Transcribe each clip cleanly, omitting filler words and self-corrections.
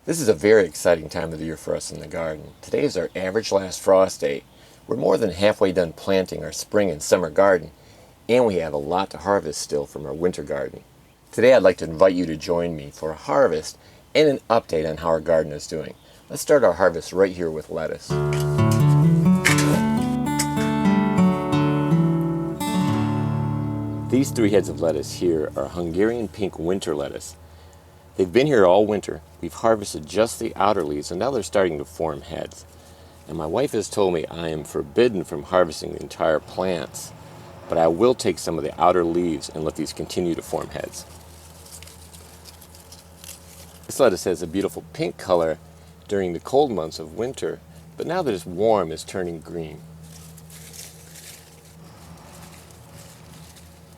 This is a very exciting time of the year for us in the garden. Today is our average last frost date. We're more than halfway done planting our spring and summer garden, and we have a lot to harvest still from our winter garden. Today I'd like to invite you to join me for a harvest and an update on how our garden is doing. Let's start our harvest right here with lettuce. These 3 heads of lettuce here are Hungarian pink winter lettuce. They've been here all winter. We've harvested just the outer leaves, and now they're starting to form heads. And my wife has told me I am forbidden from harvesting the entire plants, but I will take some of the outer leaves and let these continue to form heads. This lettuce has a beautiful pink color during the cold months of winter, but now that it's warm, it's turning green.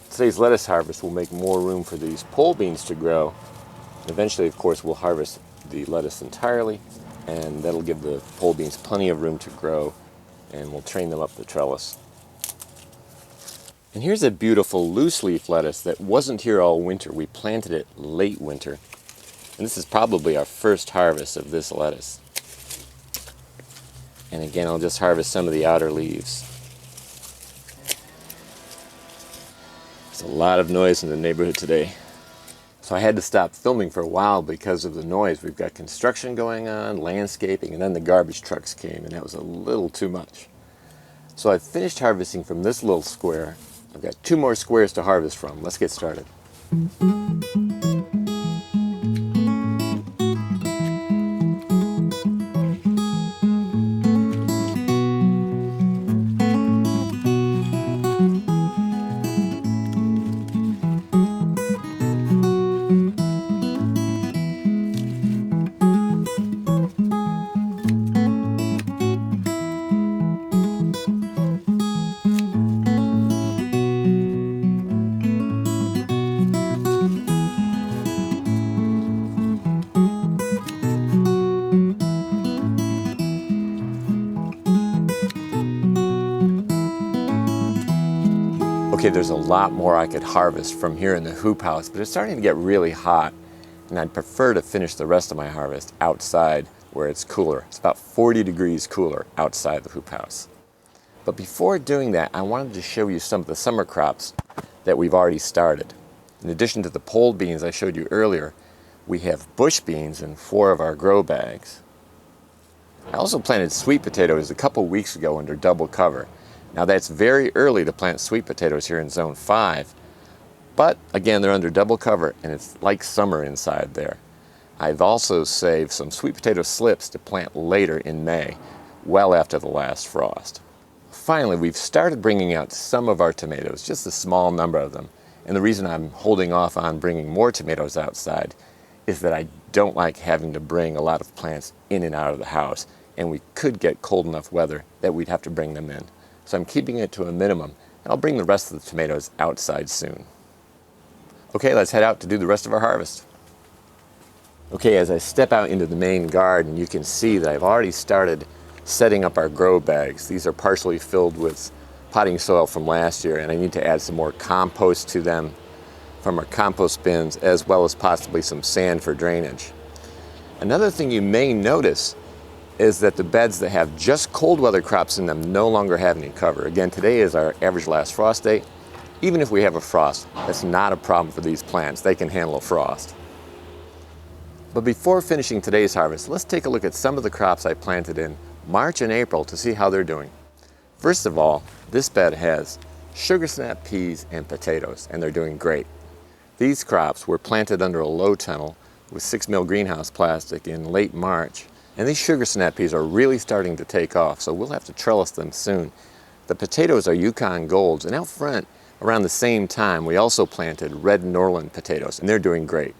Today's lettuce harvest will make more room for these pole beans to grow. Eventually, of course, we'll harvest the lettuce entirely, and that'll give the pole beans plenty of room to grow, and we'll train them up the trellis. And here's a beautiful loose leaf lettuce that wasn't here all winter. We planted it late winter, and this is probably our first harvest of this lettuce. And again, I'll just harvest some of the outer leaves. There's a lot of noise in the neighborhood today. So I had to stop filming for a while because of the noise. We've got construction going on, landscaping, and then the garbage trucks came, and that was a little too much. So I've finished harvesting from this little square. I've got 2 more squares to harvest from. Let's get started. Okay, there's a lot more I could harvest from here in the hoop house, but it's starting to get really hot, and I'd prefer to finish the rest of my harvest outside where it's cooler. It's about 40 degrees cooler outside the hoop house. But before doing that, I wanted to show you some of the summer crops that we've already started. In addition to the pole beans I showed you earlier, we have bush beans in 4 of our grow bags. I also planted sweet potatoes a couple weeks ago under double cover. Now that's very early to plant sweet potatoes here in Zone 5, but again, they're under double cover and it's like summer inside there. I've also saved some sweet potato slips to plant later in May, well after the last frost. Finally, we've started bringing out some of our tomatoes, just a small number of them. And the reason I'm holding off on bringing more tomatoes outside is that I don't like having to bring a lot of plants in and out of the house, and we could get cold enough weather that we'd have to bring them in. So I'm keeping it to a minimum, and I'll bring the rest of the tomatoes outside soon. Okay, let's head out to do the rest of our harvest. Okay, as I step out into the main garden, you can see that I've already started setting up our grow bags. These are partially filled with potting soil from last year, and I need to add some more compost to them from our compost bins, as well as possibly some sand for drainage. Another thing you may notice is that the beds that have just cold weather crops in them no longer have any cover. Again, today is our average last frost date. Even if we have a frost, that's not a problem for these plants. They can handle a frost. But before finishing today's harvest, let's take a look at some of the crops I planted in March and April to see how they're doing. First of all, this bed has sugar snap peas and potatoes, and they're doing great. These crops were planted under a low tunnel with 6 mil greenhouse plastic in late March. And these sugar snap peas are really starting to take off, so we'll have to trellis them soon. The potatoes are Yukon Golds, and out front, around the same time, we also planted red Norland potatoes, and they're doing great.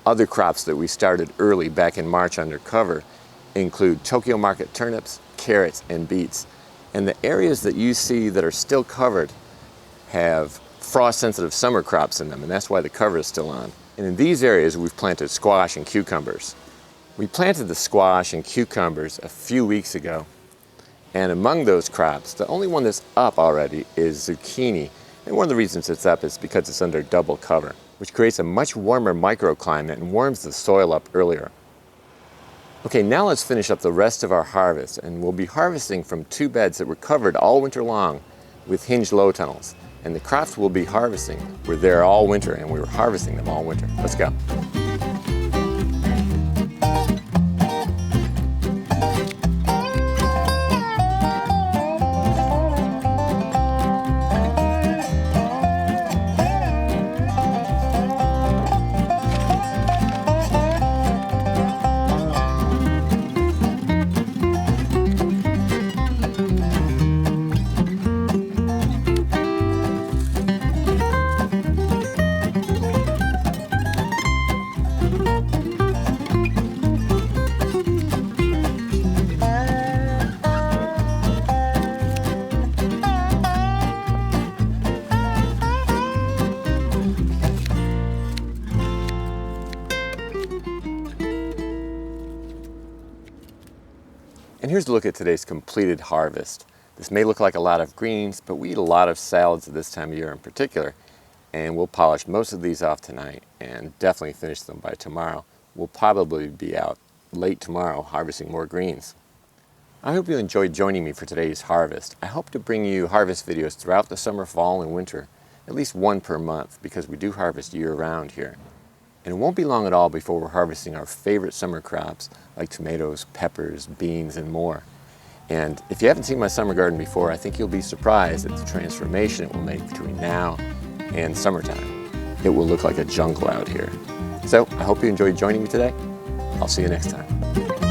Other crops that we started early back in March under cover include Tokyo Market turnips, carrots, and beets. And the areas that you see that are still covered have frost-sensitive summer crops in them, and that's why the cover is still on. And in these areas, we've planted squash and cucumbers. We planted the squash and cucumbers a few weeks ago, and among those crops, the only one that's up already is zucchini. And one of the reasons it's up is because it's under double cover. which creates a much warmer microclimate and warms the soil up earlier. Okay, now let's finish up the rest of our harvest, and we'll be harvesting from 2 beds that were covered all winter long with hinged low tunnels. And the crops we'll be harvesting were there all winter, and we were harvesting them all winter. Let's go. And here's a look at today's completed harvest. This may look like a lot of greens, but we eat a lot of salads at this time of year in particular, and we'll polish most of these off tonight and definitely finish them by tomorrow. We'll probably be out late tomorrow harvesting more greens. I hope you enjoyed joining me for today's harvest. I hope to bring you harvest videos throughout the summer, fall, and winter, at least 1 per month, because we do harvest year-round here. And it won't be long at all before we're harvesting our favorite summer crops like tomatoes, peppers, beans, and more. And if you haven't seen my summer garden before, I think you'll be surprised at the transformation it will make between now and summertime. It will look like a jungle out here. So I hope you enjoyed joining me today. I'll see you next time.